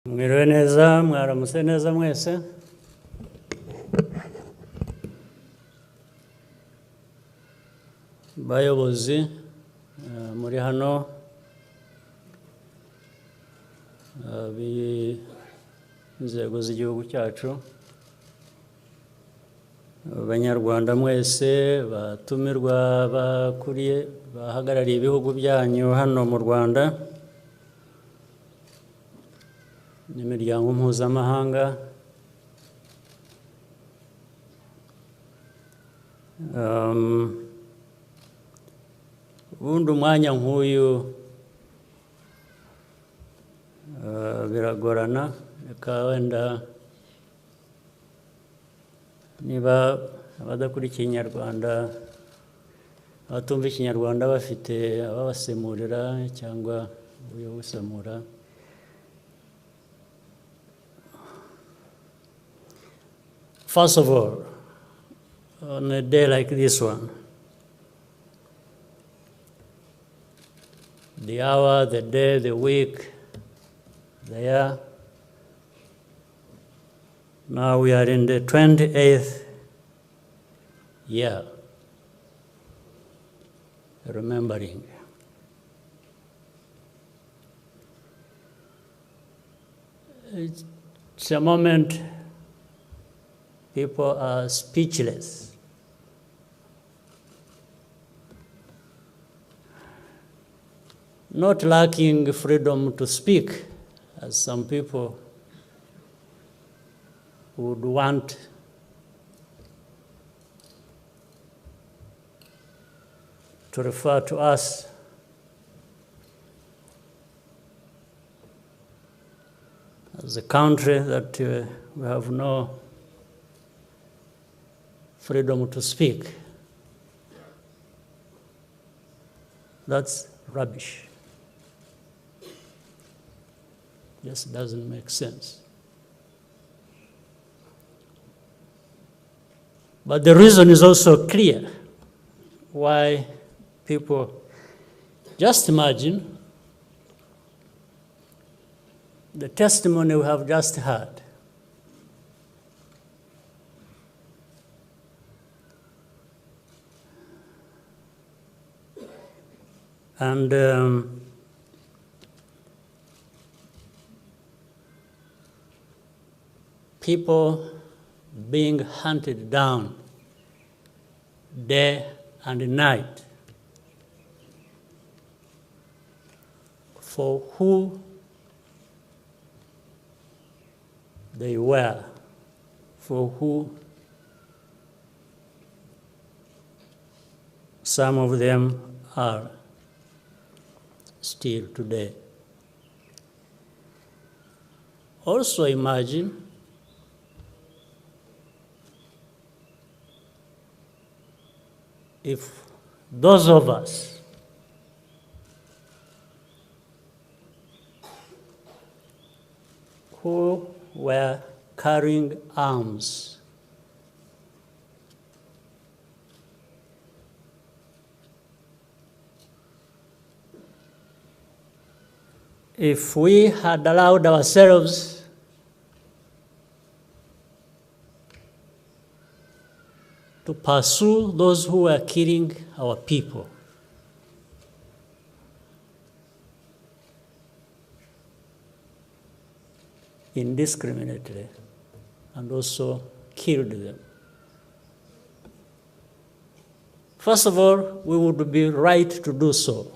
Mwiriwe neza, mwaramutse neza mwese. Bayobozi muri hano, b'inzego z'igihugu cyacu, Abanyarwanda mwese, batumirwa bahagarariye ibihugu byanyu hano mu Rwanda, n'imiryango mpuzamahanga, ubundi umwanya nk'uyu biragorana, reka wenda niba abadakurikiye Ikinyarwanda, abatumva Ikinyarwanda bafite ababasemurira cyangwa uburyo bwo gusemura. First of all, on a day like this one, the hour, the day, the week, the year, now we are in the 28th year, remembering. It's a moment people are speechless. Not lacking freedom to speak, as some people would want to refer to us as a country that we have no freedom to speak. That's rubbish. Just doesn't make sense. But the reason is also clear why people, just imagine the testimony we have just heard. And people being hunted down day and night for who they were, for who some of them are still today. Also imagine if those of us who were carrying arms if we had allowed ourselves to pursue those who were killing our people, indiscriminately, and also killed them. First of all, we would be right to do so.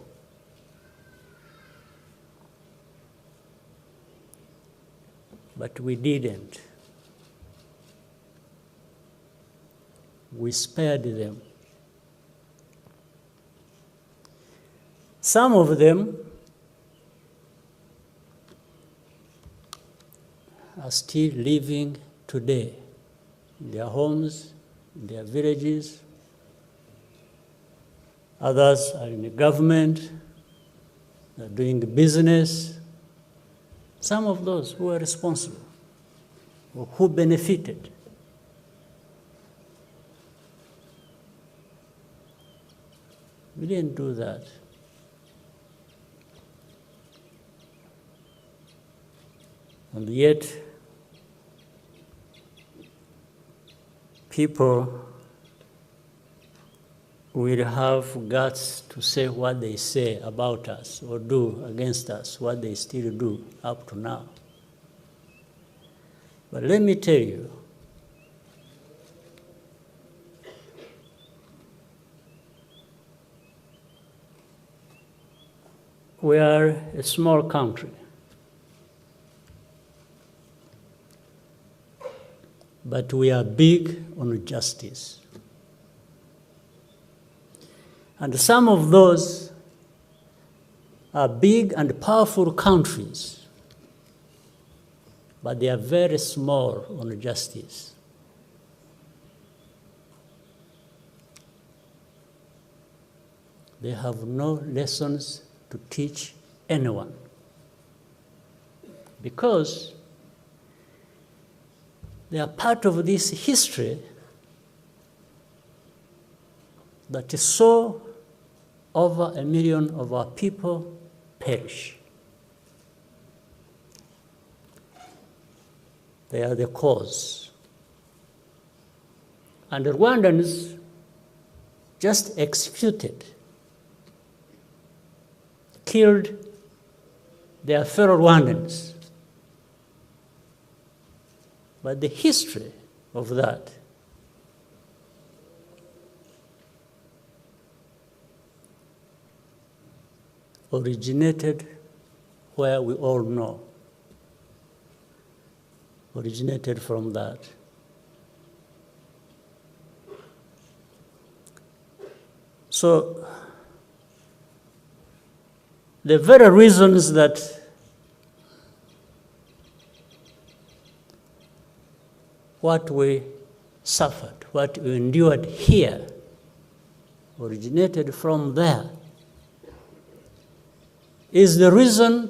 But we didn't. We spared them. Some of them are still living today in their homes, in their villages. Others are in the government, they're doing business. Some of those who are responsible, or who benefited. We didn't do that. And yet, people will have guts to say what they say about us or do against us, what they still do up to now. But let me tell you, we are a small country, but we are big on justice. And some of those are big and powerful countries, but they are very small on justice. They have no lessons to teach anyone, because they are part of this history that saw over 1 million of our people perish. They are the cause. And the Rwandans just executed, killed their fellow Rwandans. But the history of that originated where we all know, originated from that. So the very reasons that what we suffered, what we endured here, originated from there, is the reason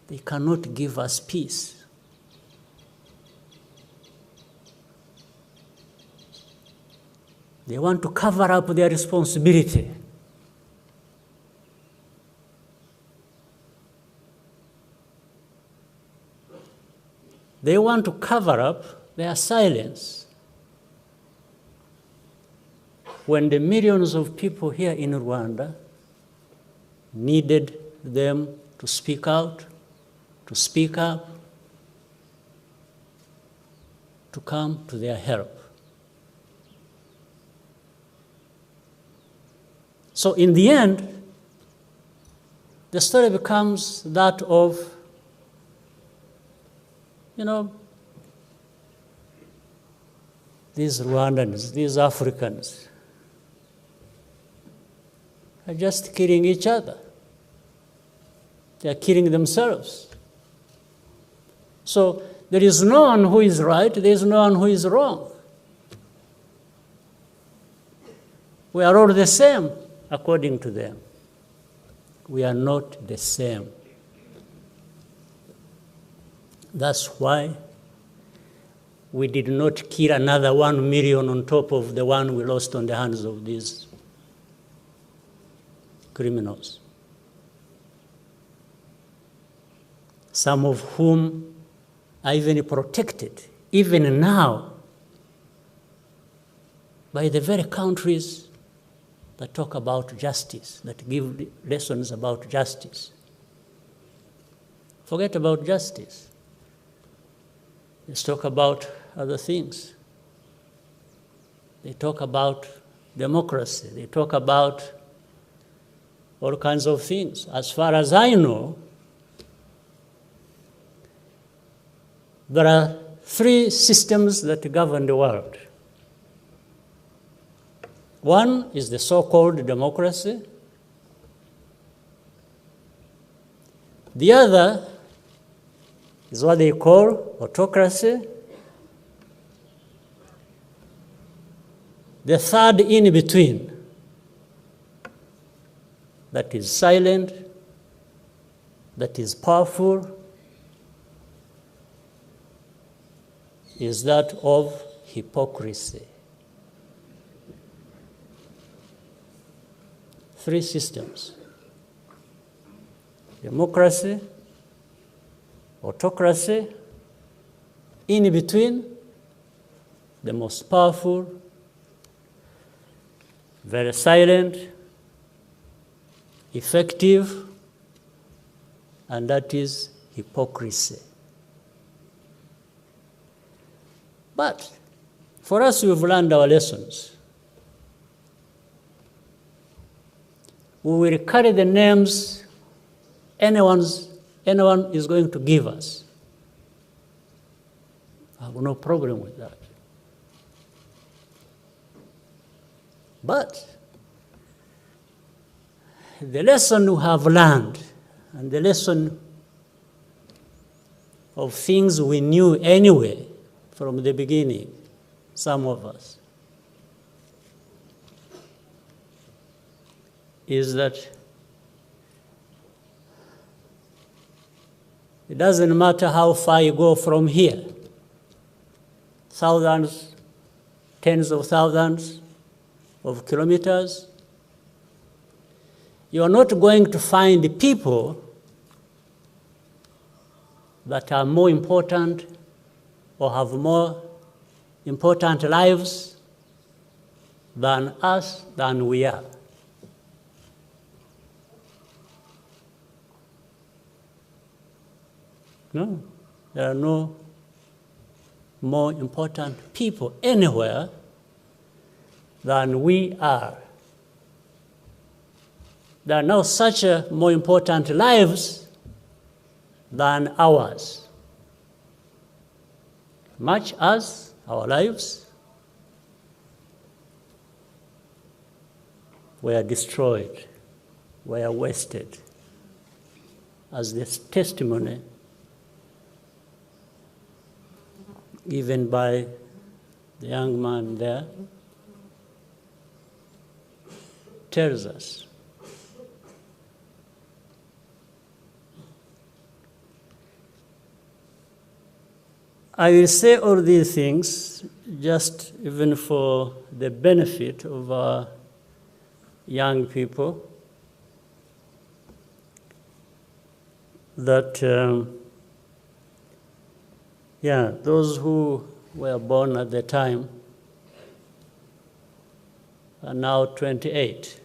they cannot give us peace. They want to cover up their responsibility. They want to cover up their silence. When the millions of people here in Rwanda needed them to speak out, to speak up, to come to their help. So in the end, the story becomes that of, these Rwandans, these Africans, are just killing each other. They are killing themselves. So there is no one who is right, there is no one who is wrong. We are all the same, according to them. We are not the same. That's why we did not kill another 1 million on top of the one we lost on the hands of these criminals, some of whom are even protected, even now, by the very countries that talk about justice, that give lessons about justice. Forget about justice. Let's talk about other things. They talk about democracy. They talk about all kinds of things. As far as I know, there are 3 systems that govern the world. One is the so-called democracy. The other is what they call autocracy. The third in between, that is silent, that is powerful, is that of hypocrisy. 3 systems. democracy, autocracy, in between, the most powerful, very silent, effective, and that is hypocrisy. But for us, we've learned our lessons. We will carry the names anyone is going to give us. I have no problem with that. But the lesson we have learned, and the lesson of things we knew anyway from the beginning, some of us, is that it doesn't matter how far you go from here, thousands, tens of thousands of kilometers, you are not going to find people that are more important or have more important lives than us, than we are. No, there are no more important people anywhere than we are. There are no such more important lives than ours. Much as our lives were destroyed, were wasted, as this testimony given by the young man there tells us. I will say all these things just even for the benefit of our young people, that those who were born at the time are now 28.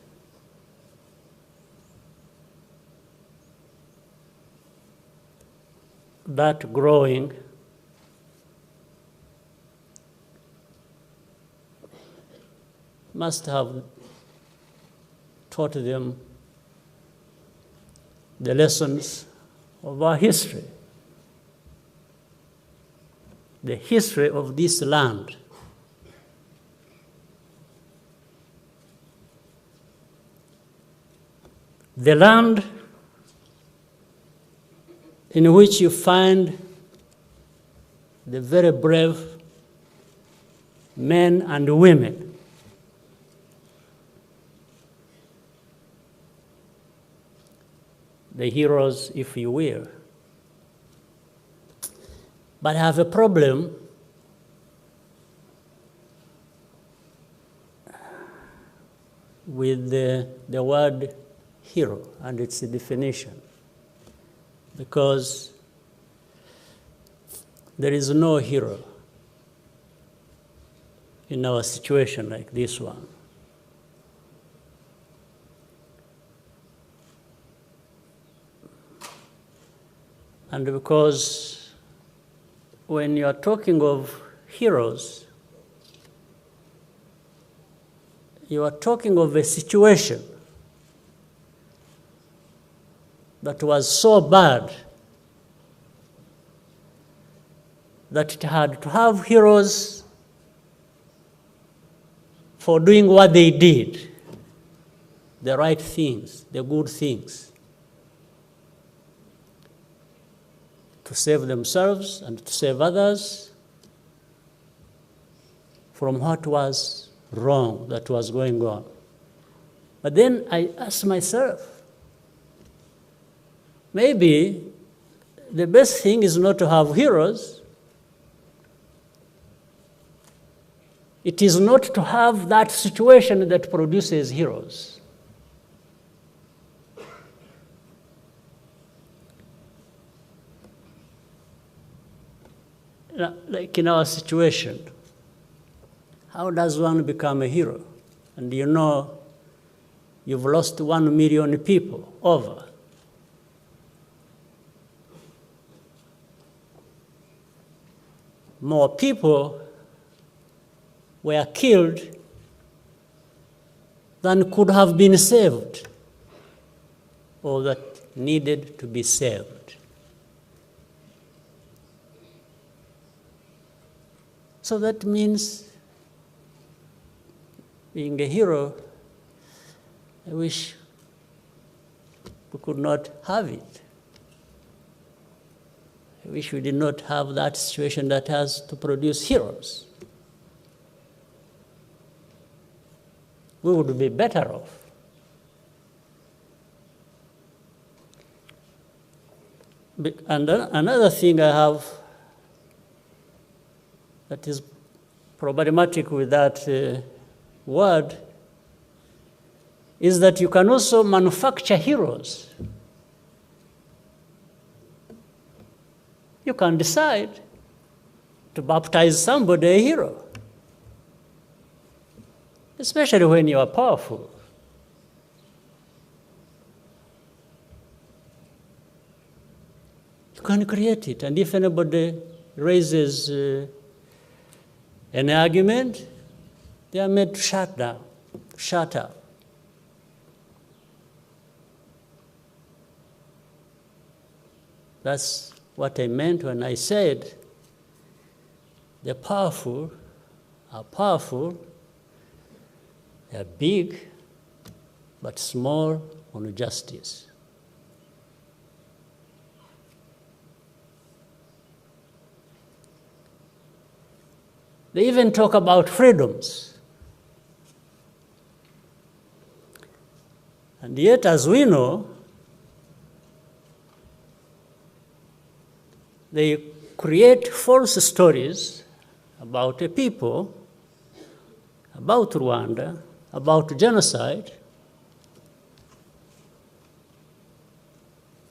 That growing must have taught them the lessons of our history, the history of this land. The land in which you find the very brave men and women the heroes, if you will. But I have a problem with the word hero and its definition, because there is no hero in our situation like this one. And because when you are talking of heroes, you are talking of a situation that was so bad that it had to have heroes for doing what they did, the right things, the good things, to save themselves and to save others from what was wrong that was going on. But then I asked myself, maybe the best thing is not to have heroes. It is not to have that situation that produces heroes. like in our situation, how does one become a hero? And you know you've lost 1 million people over. More people were killed than could have been saved or that needed to be saved. So that means being a hero, I wish we could not have it. I wish we did not have that situation that has to produce heroes. We would be better off. And another thing I have that is problematic with that word is that you can also manufacture heroes. You can decide to baptize somebody a hero, especially when you are powerful. You can create it, and if anybody raises an argument, they are made to shut down, shut up. That's what I meant when I said the powerful are powerful, they are big, but small on justice. They even talk about freedoms. And yet, as we know, they create false stories about a people, about Rwanda, about genocide.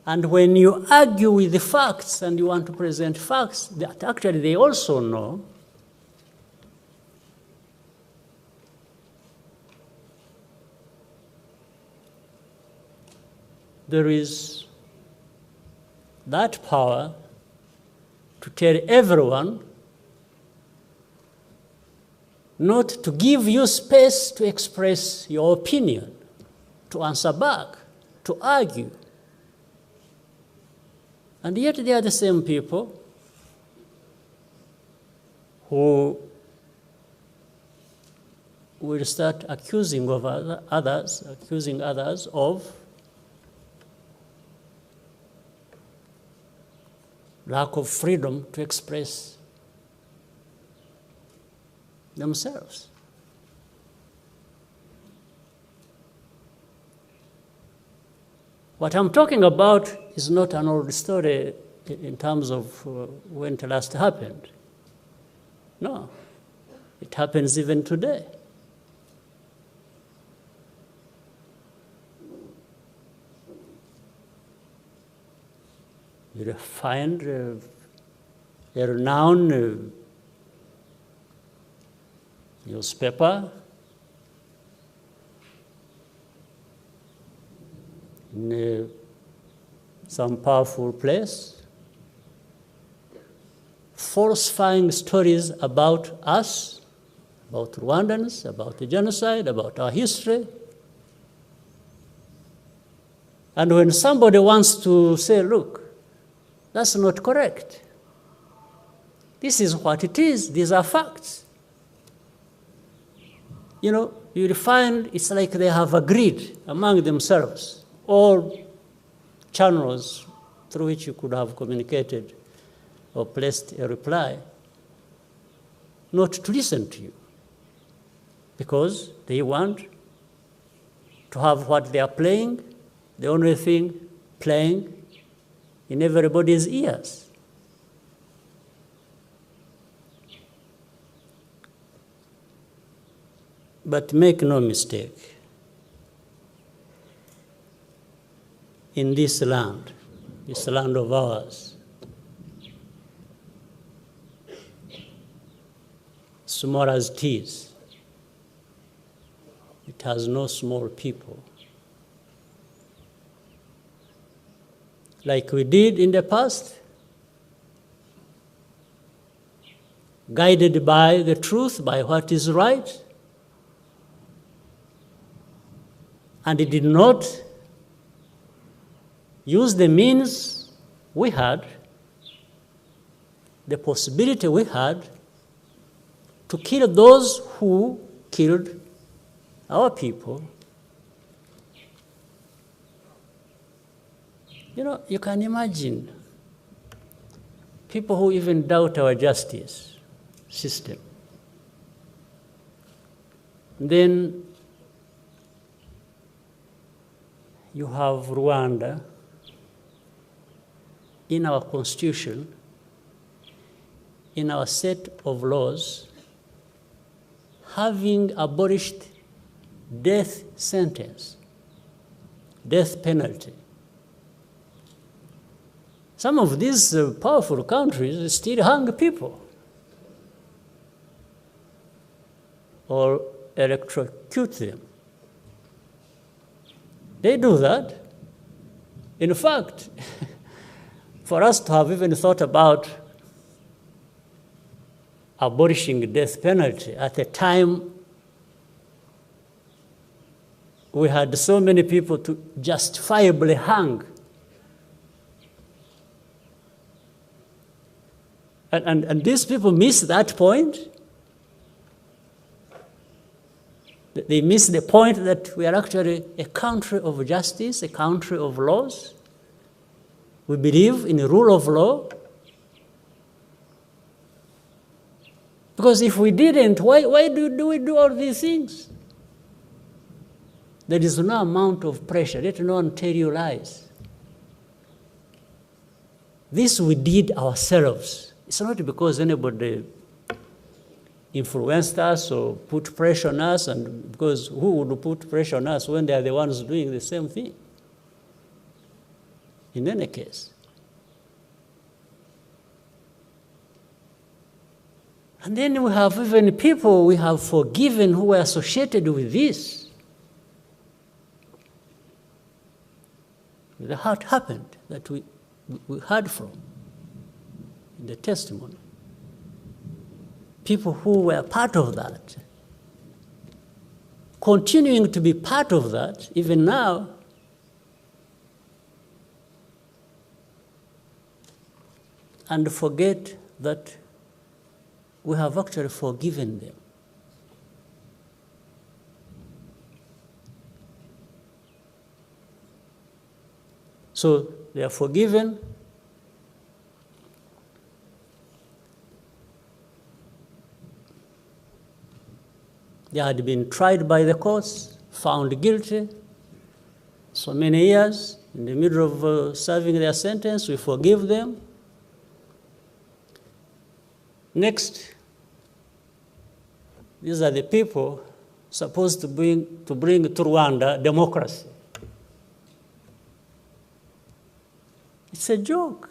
And when you argue with the facts and you want to present facts that actually they also know, there is that power to tell everyone not to give you space to express your opinion, to answer back, to argue. And yet they are the same people who will start accusing others of lack of freedom to express themselves. What I'm talking about is not an old story in terms of when it last happened. No, it happens even today. You find a renowned newspaper in some powerful place, falsifying stories about us, about Rwandans, about the genocide, about our history. And when somebody wants to say, look, that's not correct. This is what it is. These are facts. You know, you'll find it's like they have agreed among themselves, all channels through which you could have communicated or placed a reply, not to listen to you, because they want to have what they are playing, the only thing playing in everybody's ears. But make no mistake, in this land of ours, small as it is. It has no small people. Like we did in the past, guided by the truth, by what is right, and it did not use the means we had, the possibility we had to kill those who killed our people. You know, you can imagine people who even doubt our justice system. Then you have Rwanda in our constitution, in our set of laws, having abolished death sentence, death penalty. Some of these powerful countries still hang people or electrocute them. They do that. In fact, for us to have even thought about abolishing the death penalty at a time we had so many people to justifiably hang. And these people miss that point. They miss the point that we are actually a country of justice, a country of laws. We believe in the rule of law. Because if we didn't, why do we do all these things? There is no amount of pressure. Let no one tell you lies. This we did ourselves. It's not because anybody influenced us or put pressure on us, and because who would put pressure on us when they are the ones doing the same thing? In any case. And then we have even people we have forgiven who were associated with this. What happened that we heard from in the testimony. People who were part of that, continuing to be part of that, even now, and forget that we have actually forgiven them. So they are forgiven. They had been tried by the courts, found guilty, so many years. In the middle of serving their sentence, we forgive them. Next, these are the people supposed to bring to Rwanda democracy. It's a joke.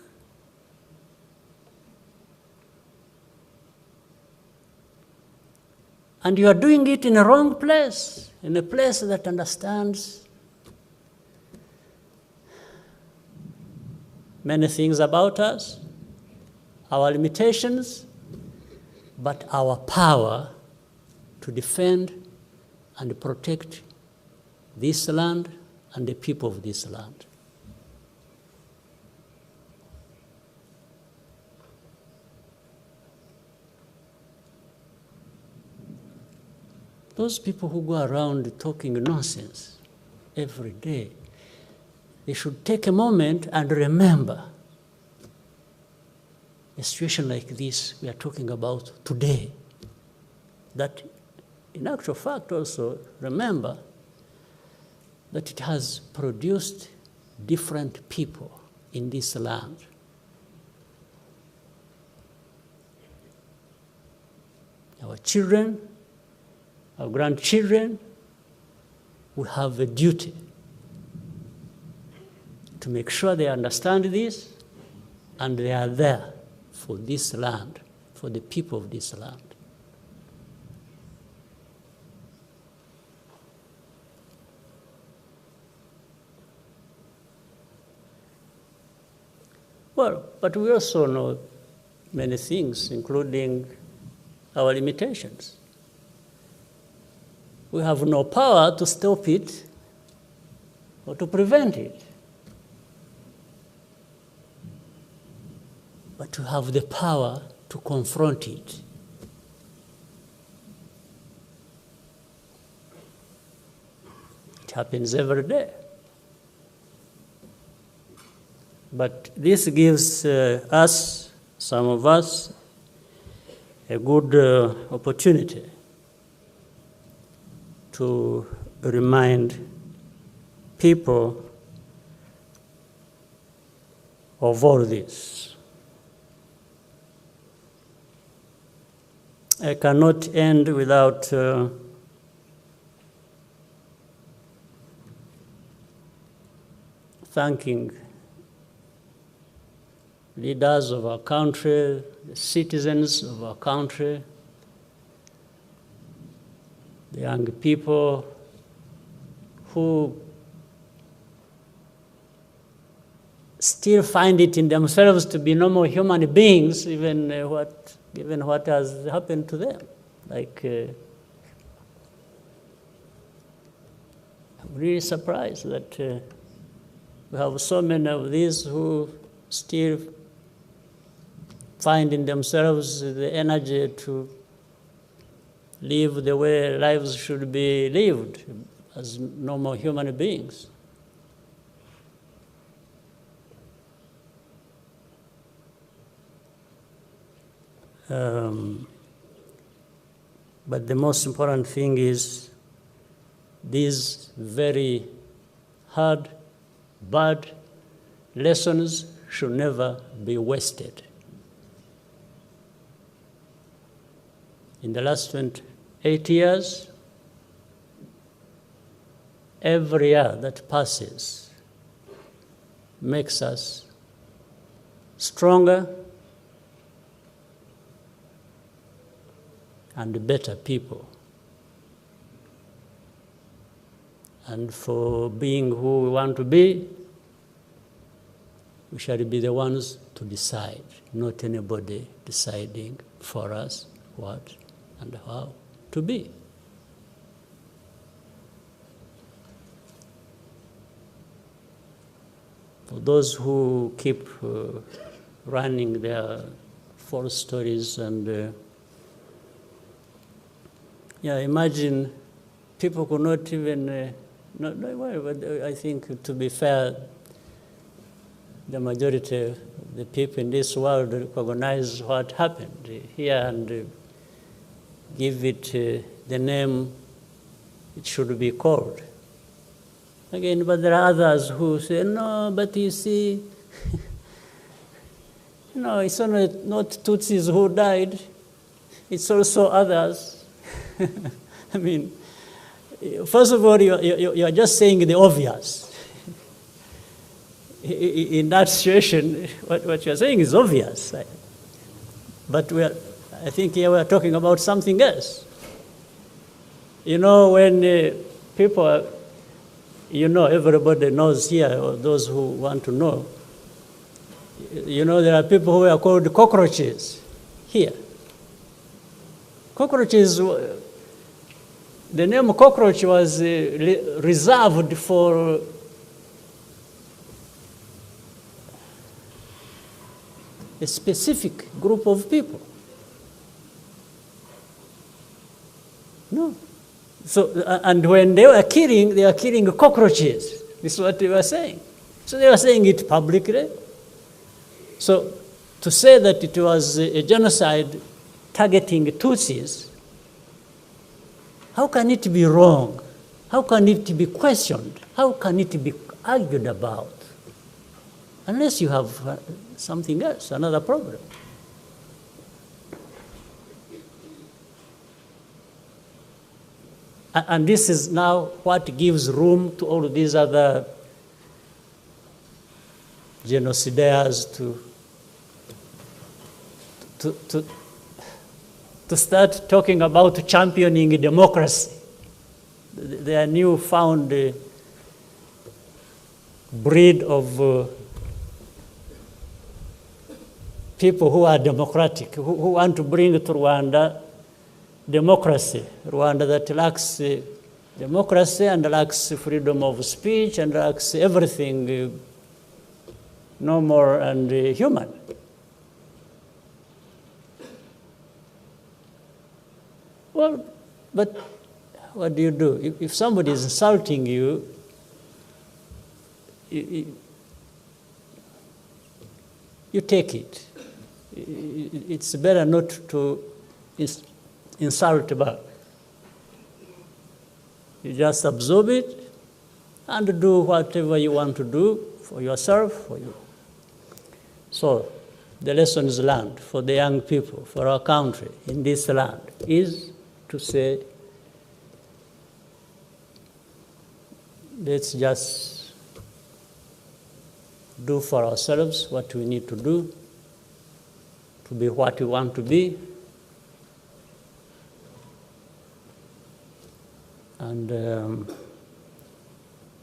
And you are doing it in a wrong place, in a place that understands many things about us, our limitations, but our power to defend and protect this land and the people of this land. Those people who go around talking nonsense every day, they should take a moment and remember a situation like this we are talking about today. That, in actual fact, also remember that it has produced different people in this land. Our children, our grandchildren, we have a duty to make sure they understand this and they are there for this land, for the people of this land. Well, but we also know many things, including our limitations. We have no power to stop it or to prevent it. But to have the power to confront it. It happens every day. But this gives us, some of us, a good opportunity to remind people of all this. I cannot end without thanking leaders of our country, the citizens of our country, the young people who still find it in themselves to be normal human beings, given what has happened to them. Like, I'm really surprised that we have so many of these who still find in themselves the energy to live the way lives should be lived as normal human beings. But the most important thing is these very hard, bad lessons should never be wasted. In the last 28 years, every year that passes makes us stronger and better people. And for being who we want to be, we shall be the ones to decide, not anybody deciding for us what and how to be. For those who keep running their false stories and imagine people could not even, I think to be fair, the majority of the people in this world recognize what happened here and give it the name it should be called. Again, but there are others who say, no, but you see, it's only not Tutsis who died, it's also others. I mean, first of all, you're just saying the obvious. In that situation, what you're saying is obvious. But I think here we're talking about something else. When people, everybody knows here, or those who want to know, there are people who are called cockroaches here. Cockroaches, the name cockroach was reserved for a specific group of people. No. So, and when they were killing cockroaches. This is what they were saying. So they were saying it publicly. So to say that it was a genocide targeting Tutsis, how can it be wrong? How can it be questioned? How can it be argued about? Unless you have something else, another problem. And this is now what gives room to all these other genocidaires to start talking about championing democracy. Their newfound breed of people who are democratic, who want to bring to Rwanda democracy, Rwanda that lacks democracy and lacks freedom of speech and lacks everything normal and human. Well, but what do you do? If somebody is insulting you, you take it. It's better not to insult back. You just absorb it and do whatever you want to do for yourself, for you. So the lessons learned for the young people, for our country in this land, is to say, let's just do for ourselves what we need to do to be what we want to be, and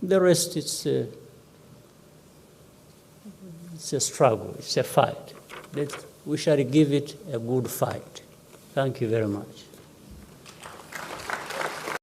the rest it's a struggle, it's a fight. We shall give it a good fight. Thank you very much.